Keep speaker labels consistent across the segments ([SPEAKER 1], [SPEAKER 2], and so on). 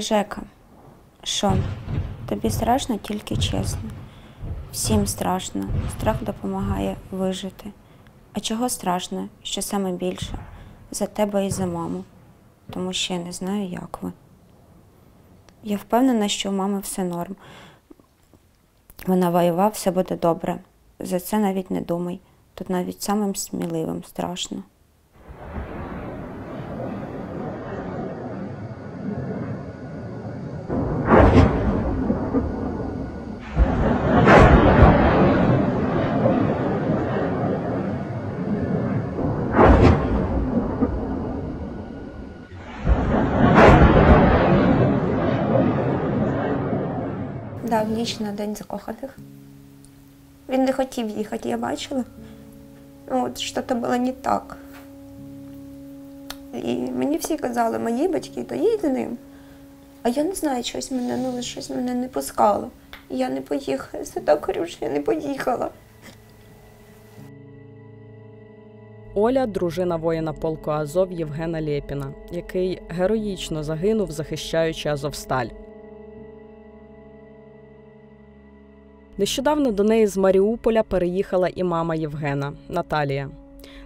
[SPEAKER 1] Жека, що? Тобі страшно, тільки чесно. Всім страшно. Страх допомагає вижити. А чого страшно, що саме більше? За тебе і за маму. Тому що я не знаю, як ви. Я впевнена, що у мами все норм. Вона воювала, все буде добре. За це навіть не думай. Тут навіть самим сміливим страшно. Да, в ніч на День закоханих. Він не хотів їхати, я бачила. От, щось було не так. І мені всі казали, мої батьки, то їдь з ним. А я не знаю, щось мене не пускало. І я не поїхала. Я все так говорю, що я не поїхала.
[SPEAKER 2] Оля – дружина воїна полку Азов Євгена Лєпіна, який героїчно загинув, захищаючи Азовсталь. Нещодавно до неї з Маріуполя переїхала і мама Євгена – Наталія.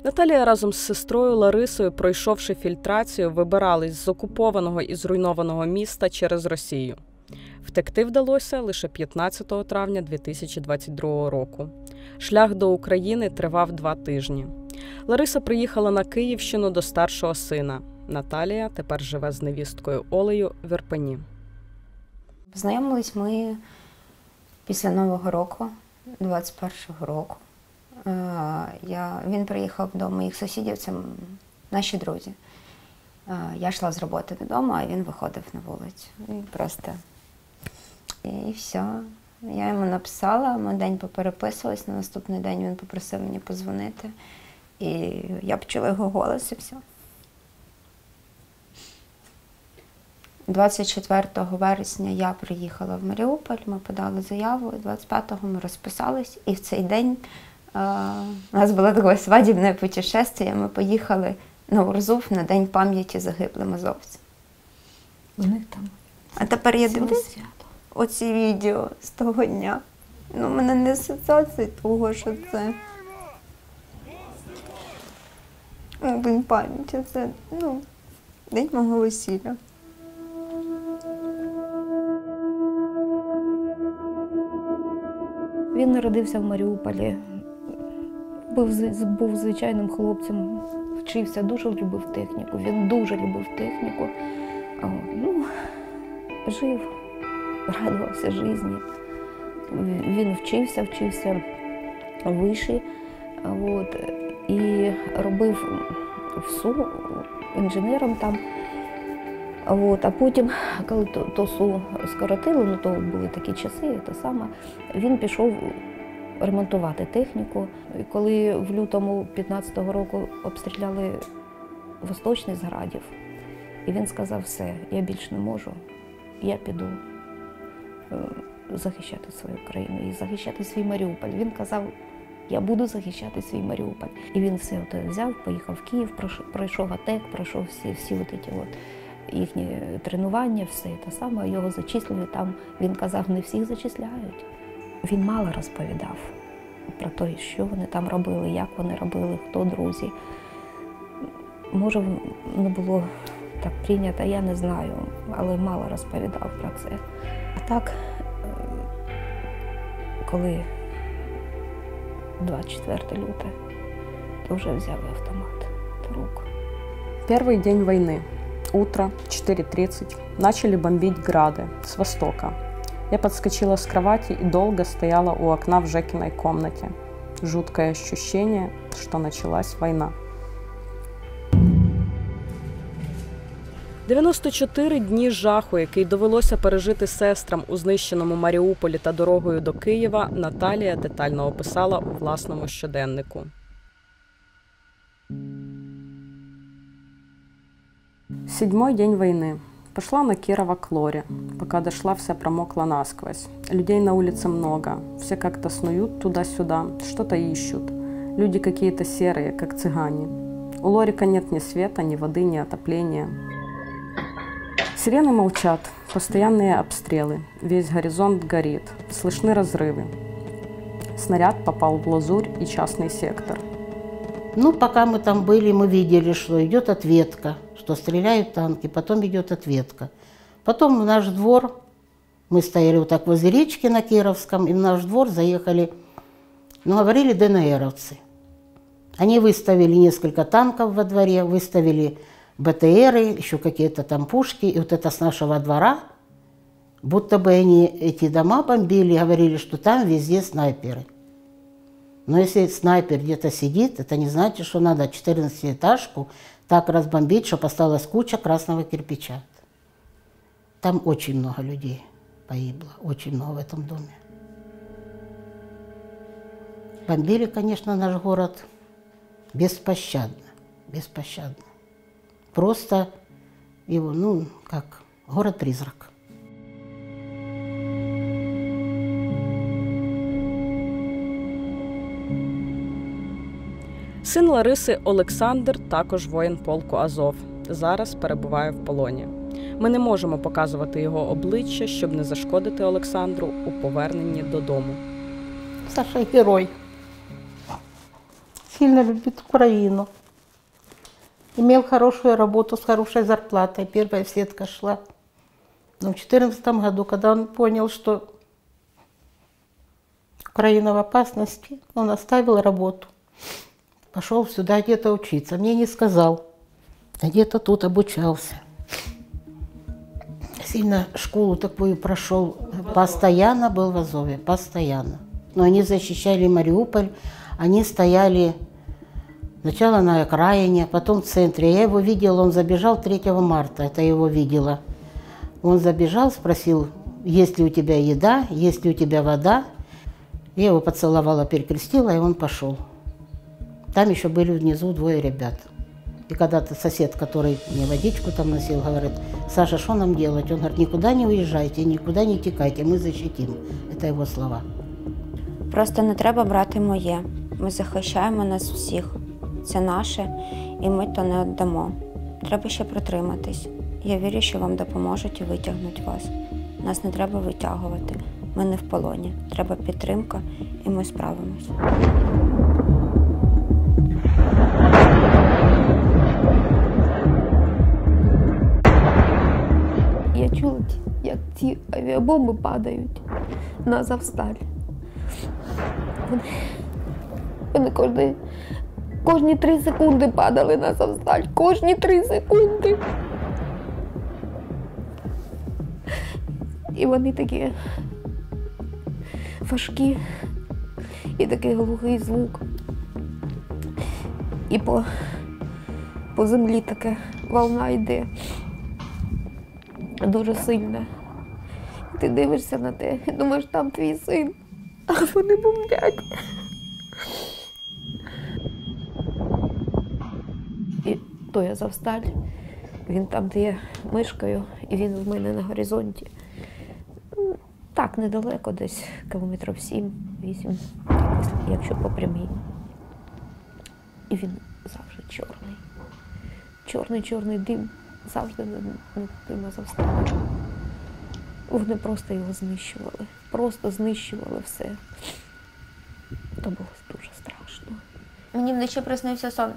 [SPEAKER 2] Наталія разом з сестрою Ларисою, пройшовши фільтрацію, вибирались з окупованого і зруйнованого міста через Росію. Втекти вдалося лише 15 травня 2022 року. Шлях до України тривав 2 тижні. Лариса приїхала на Київщину до старшого сина. Наталія тепер живе з невісткою Олею в Ірпені.
[SPEAKER 1] Познайомились ми після Нового року, 21-го року. Він приїхав до моїх сусідів, це наші друзі. Я йшла з роботи додому, а він виходив на вулицю. І все. Я йому написала, ми день попереписувались, на наступний день він попросив мені подзвонити. І я почула його голос і все. 24 вересня я приїхала в Маріуполь, ми подали заяву, 25-го ми розписались, і в цей день у нас було таке свадібне путешествие, ми поїхали на Урзув на День пам'яті загиблим азовцям.
[SPEAKER 3] У них там.
[SPEAKER 1] А тепер я дивлюсь оці відео з того дня. Ну, в мене не асоціація того, що це День пам'яті, це, день мого весілля.
[SPEAKER 3] Він народився в Маріуполі, був звичайним хлопцем, вчився, дуже любив техніку, він дуже любив техніку. Жив, радувався житті. Він вчився в виші, і робив ВСУ інженером там. А потім, коли ТОСУ скоротили, то були такі часи, він пішов ремонтувати техніку. І коли в лютому 15-го року обстріляли Восточний з градів, і він сказав, все, я більше не можу, я піду захищати свою країну і захищати свій Маріуполь. Він казав, я буду захищати свій Маріуполь. І він все взяв, поїхав в Київ, пройшов АТЕК, пройшов всі їхні тренування, все те саме, його зачислили там. Він казав, не всіх зачисляють. Він мало розповідав про те, що вони там робили, як вони робили, хто друзі. Може, не було так прийнято, я не знаю, але мало розповідав про це. А так, коли 24 люте, то вже взяв автомат в руку.
[SPEAKER 2] Первый день войны. Утро, 4:30. Начали бомбить грады с востока. Я подскочила с кровати и долго стояла у окна в Жекиной комнате. Жуткое ощущение, что началась война. 94 дні жаху, який довелося пережити сестрам у знищеному Маріуполі та дорогою до Києва, Наталія детально описала у власному щоденнику. Седьмой день войны. Пошла на Кирова к Лоре. Пока дошла, вся промокла насквозь. Людей на улице много. Все как-то снуют туда-сюда, что-то ищут. Люди какие-то серые, как цыгане. У Лорика нет ни света, ни воды, ни отопления. Сирены молчат, постоянные обстрелы, весь горизонт горит, слышны разрывы. Снаряд попал в Лазурь и частный сектор.
[SPEAKER 4] Ну, пока мы там были, мы видели, что идет ответка, что стреляют танки, потом идет ответка. Потом в наш двор, мы стояли вот так возле речки на Кировском, и в наш двор заехали, ну, говорили ДНРовцы. Они выставили несколько танков во дворе, выставили БТРы, еще какие-то там пушки, и вот это с нашего двора, будто бы они эти дома бомбили, говорили, что там везде снайперы. Но если снайпер где-то сидит, это не значит, что надо 14-этажку так разбомбить, чтобы осталась куча красного кирпича. Там очень много людей погибло, очень много в этом доме. Бомбили, конечно, наш город беспощадно, беспощадно. Просто его, ну, как город-призрак.
[SPEAKER 2] Син Лариси Олександр також воїн полку Азов. Зараз перебуває в полоні. Ми не можемо показувати його обличчя, щоб не зашкодити Олександру у поверненні додому.
[SPEAKER 4] Саша герой. Сильно любит Украину. Имел хорошую работу с хорошей зарплатой. Первая сетка шла. Но в 2014 году, когда он понял, что Украина в опасности, он оставил работу. Пошел сюда где-то учиться. Мне не сказал. А где-то тут обучался. Сильно школу такую прошел. Постоянно был в Азове. Постоянно. Но они защищали Мариуполь. Они стояли сначала на окраине, потом в центре. Я его видела, он забежал 3 марта. Это я его видела. Он забежал, спросил, есть ли у тебя еда, есть ли у тебя вода. Я его поцеловала, перекрестила, и он пошел. Там еще были внизу 2 ребят. И когда-то сосед, который мне водичку там носил, говорит: Саша, что нам делать? Он говорит: никуда не уезжайте, никуда не текайте, мы защитим. Это его слова.
[SPEAKER 1] Просто не треба брати моє. Ми захищаємо нас всіх. Це наше, і ми то не віддамо. Треба ще протриматись. Я вірю, що вам допоможуть і витягнуть вас. Нас не треба витягувати. Ми не в полоні. Треба підтримка, і ми справимось.
[SPEAKER 3] Я чула, як ці авіабомби падають на Азовсталь. Вони кожні 3 секунди падали на Азовсталь. Кожні 3 секунди. І вони такі важкі, і такий глухий звук. І по землі така волна йде. Дуже сильна. Ти дивишся на те і думаєш, там твій син, а вони бомблять. І той Азовсталь, він там, де я мешкаю, і він в мене на горизонті. Так, недалеко, десь кілометрів 7-8, якщо по прямій. І він завжди чорний. Чорний дим. Завжди над тим Азовсталем. Вони просто його знищували. Просто знищували все. То було дуже страшно.
[SPEAKER 1] Мені вночі приснився сон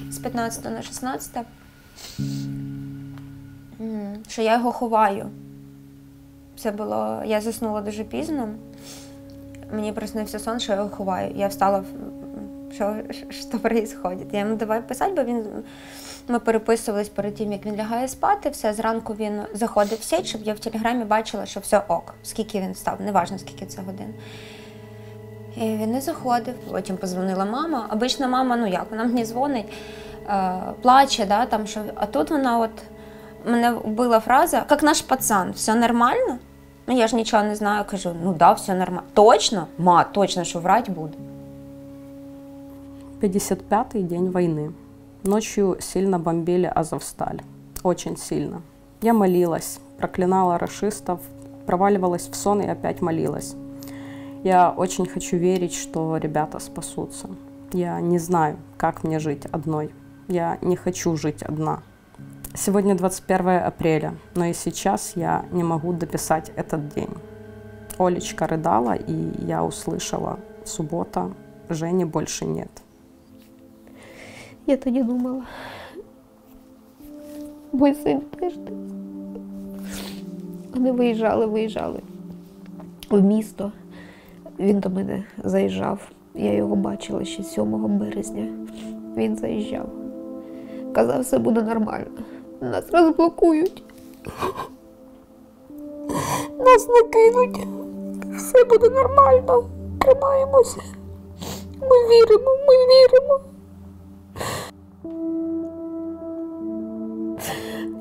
[SPEAKER 1] з 15 на 16, що я його ховаю. Це було, я заснула дуже пізно. Мені приснився сон, що я його ховаю. Я встала, що відбувається. Я йому давай писати, бо ми переписувались перед тим, як він лягає спати. Все, зранку він заходив в сеть, щоб я в телеграмі бачила, що все ок, скільки він встав, неважно, скільки це годин. І він не заходив. Потім позвонила мама. Обично мама, ну як, вона мені дзвонить, плаче, да, там, що... А тут вона от, мене вбила фраза: як наш пацан, все нормально? Ну я ж нічого не знаю, кажу, ну да, все нормально. Точно? Ма, точно, що врать буду.
[SPEAKER 2] 55-й день войны. Ночью сильно бомбили Азовсталь. Очень сильно. Я молилась, проклинала рашистов, проваливалась в сон и опять молилась. Я очень хочу верить, что ребята спасутся. Я не знаю, как мне жить одной. Я не хочу жить одна. Сегодня 21 апреля, но и сейчас я не могу дописать этот день. Олечка рыдала, и я услышала: суббота, Жени больше нет.
[SPEAKER 3] Я тоді думала, мій син теж десь. Вони виїжджали в місто. Він до мене заїжджав. Я його бачила ще 7 березня. Він заїжджав. Казав, все буде нормально. Нас розблокують. Нас не кинуть. Все буде нормально. Тримаємося. Ми віримо.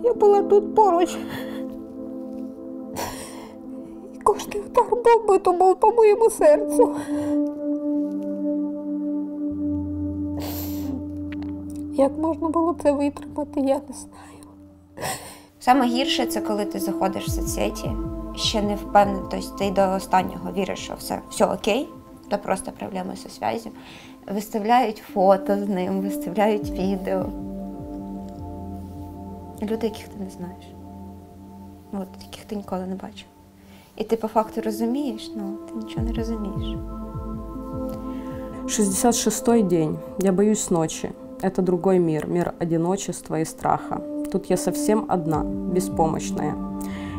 [SPEAKER 3] Я була тут поруч. І кожний удар бомби то був по моєму серцю. Як можна було це витримати, я не знаю.
[SPEAKER 1] Саме гірше це коли ти заходиш в соцсеті, ще не впевнений, тобто ти до останнього віриш, що все окей, то просто проблеми зі зв'язком. Виставляють фото з ним, виставляють відео. Люди, яких ти не знаєш. От, яких ти ніколи не бачив. І ти по факту розумієш, але ти нічого не розумієш.
[SPEAKER 2] 66-й день. Я боюсь ночи. Это другой мир, мир одиночества и страха. Тут я совсем одна, беспомощная.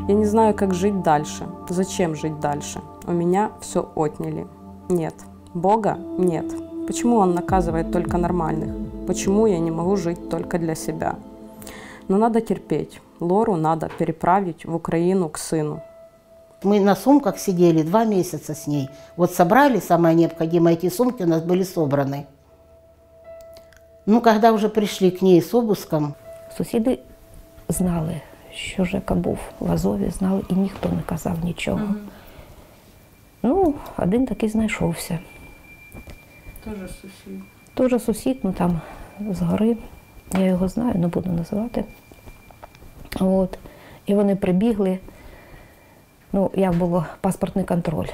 [SPEAKER 2] Я не знаю, как жить дальше. Зачем жить дальше? У меня все отняли. Нет. Бога нет. Почему Он наказывает только нормальных? Почему я не могу жить только для себя? Но надо терпеть. Лору надо переправить в Украину к сыну.
[SPEAKER 4] Мы на сумках сидели 2 месяца с ней. Вот собрали самое необходимое, эти сумки у нас были собраны. Ну, когда уже пришли к ней с обыском.
[SPEAKER 3] Сусіди знали, що Жека був в Азові, знали, і ніхто не казав нічого. Ну, один такий знайшовся.
[SPEAKER 2] Тоже сусід.
[SPEAKER 3] Дуже сусід, ну там згори, я його знаю, не буду називати. От. І вони прибігли, ну, як було паспортний контроль.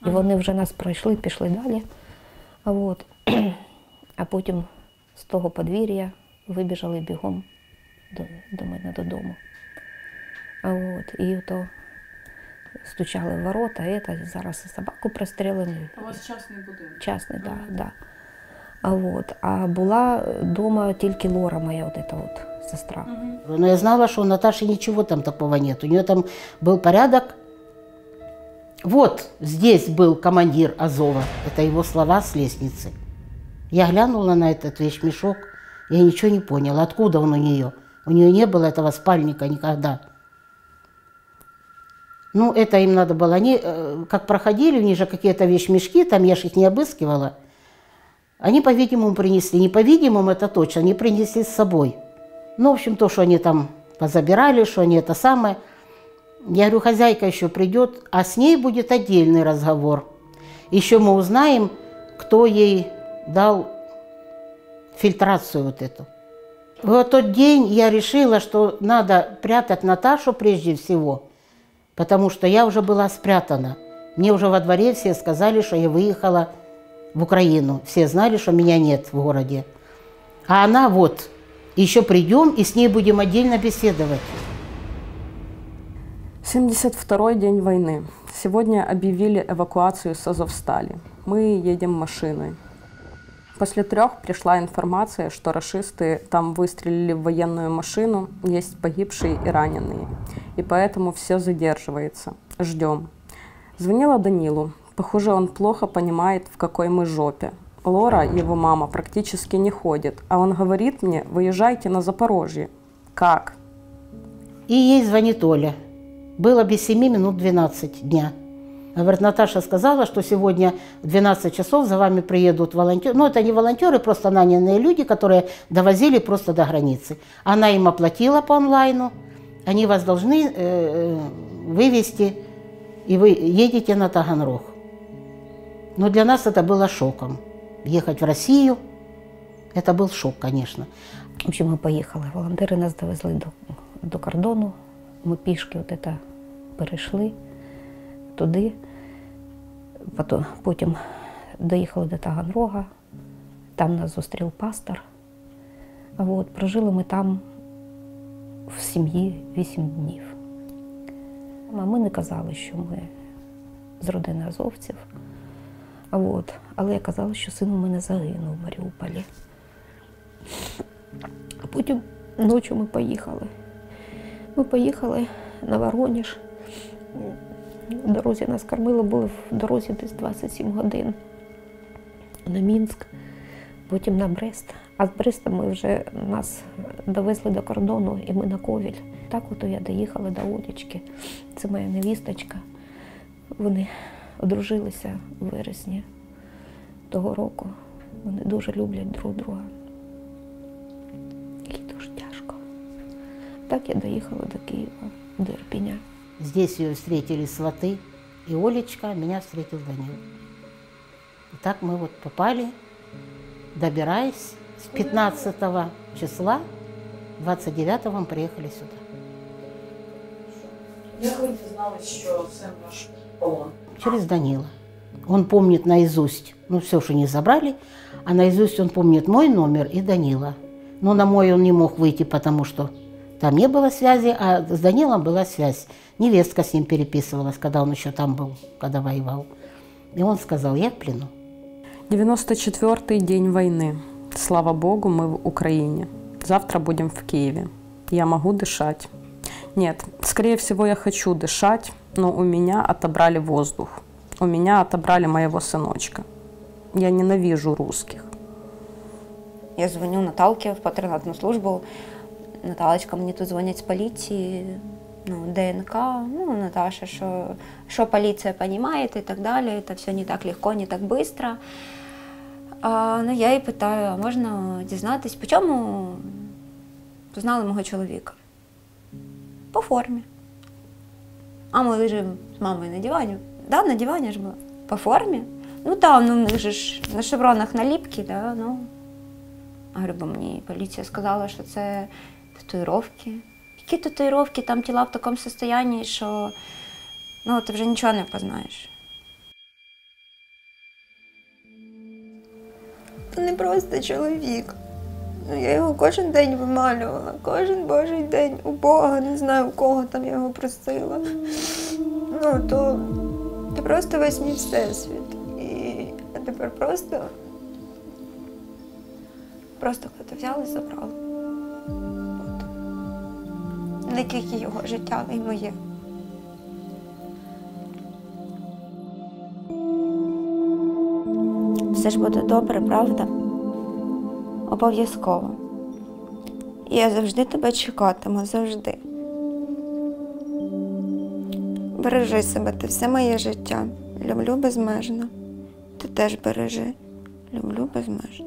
[SPEAKER 3] І вони вже нас пройшли, пішли далі. От. А потім з того подвір'я вибіжали бігом до мене додому. От. І то стучали в ворота, зараз і собаку пристрелили.
[SPEAKER 2] У вас частний будинок?
[SPEAKER 3] Частний, так. Да. А була вдома тільки Лора, моя вот эта вот сестра.
[SPEAKER 4] Но я знала, что у Наташи ничего там такого нет. У нее там был порядок. Вот здесь был командир Азова. Это его слова с лестницы. Я глянула на этот вещмешок, я ничего не поняла, откуда он у нее. У нее не было этого спальника никогда. Ну, это им надо было. Они, как проходили, у них же какие-то вещмешки, там я же их не обыскивала. Они, по-видимому, принесли. Не по-видимому, это точно, они принесли с собой. Ну, в общем, то, что они там позабирали, что они это самое. Я говорю, хозяйка еще придет, а с ней будет отдельный разговор. Еще мы узнаем, кто ей дал фильтрацию вот эту. В тот день я решила, что надо прятать Наташу прежде всего, потому что я уже была спрятана. Мне уже во дворе все сказали, что я выехала в Украину. Все знали, что меня нет в городе. А она вот, еще придем и с ней будем отдельно беседовать.
[SPEAKER 2] 72-й день войны. Сегодня объявили эвакуацию с Азовстали. Мы едем машиной. После 3 пришла информация, что рашисты там выстрелили в военную машину, есть погибшие и раненые. И поэтому все задерживается. Ждем. Звонила Данилу. Похоже, он плохо понимает, в какой мы жопе. Лора, его мама, практически не ходит. А он говорит мне, выезжайте на Запорожье. Как?
[SPEAKER 4] И ей звонит Оля. Было без 7 минут 12 дня. Говорит, Наташа сказала, что сегодня в 12 часов за вами приедут волонтеры. Ну, это не волонтеры, просто нанятые люди, которые довозили просто до границы. Она им оплатила по онлайну. Они вас должны вывести, и вы едете на Таганрог. Но для нас это было шоком. Ехать в Россию, это был шок, конечно.
[SPEAKER 3] В общем, ми поїхали. Волонтери нас довезли до кордону. Ми пішки от це перейшли туди. Потім доїхали до Таганрога. Там нас зустрів пастор. От, прожили ми там в сім'ї 8 днів. А ми не казали, що ми з родини азовців. Але я казала, що син у мене загинув в Маріуполі. А потім ночі ми поїхали. Ми поїхали на Воронеж. В дорозі нас кормили, були в дорозі десь 27 годин. На Мінськ, потім на Брест. А з Бреста нас довезли до кордону, і ми на Ковіль. Так от я доїхала до Олечки. Це моя невісточка. Вони одружилися у вересні того року. Вони дуже люблять друг друга. І дуже тяжко. Так я доїхала до Києва, до Ірпеня.
[SPEAKER 4] Здесь ее встретили сваты, и Олечка, меня встретил Данил. И так мы вот попали, добираясь с 15 числа, 29-го мы приехали сюда.
[SPEAKER 2] Як ви дізналися, що це ваш полон?
[SPEAKER 4] Через Данила. Он помнит наизусть, все, что не забрали, а наизусть он помнит мой номер и Данила. Но на мой он не мог выйти, потому что там не было связи, а с Данилом была связь. Невестка с ним переписывалась, когда он еще там был, когда воевал. И он сказал, я в плену.
[SPEAKER 2] 94-й день войны. Слава Богу, мы в Украине. Завтра будем в Киеве. Я могу дышать. Нет, скорее всего, я хочу дышать, но у меня отобрали воздух. У меня отобрали моего сыночка. Я ненавижу русских.
[SPEAKER 1] Я дзвоню Наталці в патронатну службу. Наталочка, мені тут дзвонять з поліції, ДНК, Наташа, що поліція розуміє і так далі, це все не так легко, не так швидко. Я її питаю, а можна дізнатись, по чому познали мого чоловіка? По формі. А ми лежимо з мамою на дивані. Да, на дивані ж ми. По формі? Там, в них же ж на шевронах наліпки, да, А говорю, бо мені поліція сказала, що це татуїровки. Які татуїровки, там тіла в такому стані, що ти вже нічого не познаєш. Це не просто чоловік. Я його кожен день вималювала, кожен божий день у Бога, не знаю у кого там я його просила. То просто весь мій всесвіт. І тепер просто хто-то взяв і забрав. Не тільки його життя, але й моє. Все ж буде добре, правда? Обов'язково. І я завжди тебе чекатиму, завжди. Бережи себе, ти все моє життя. Люблю безмежно. Ти теж бережи. Люблю безмежно.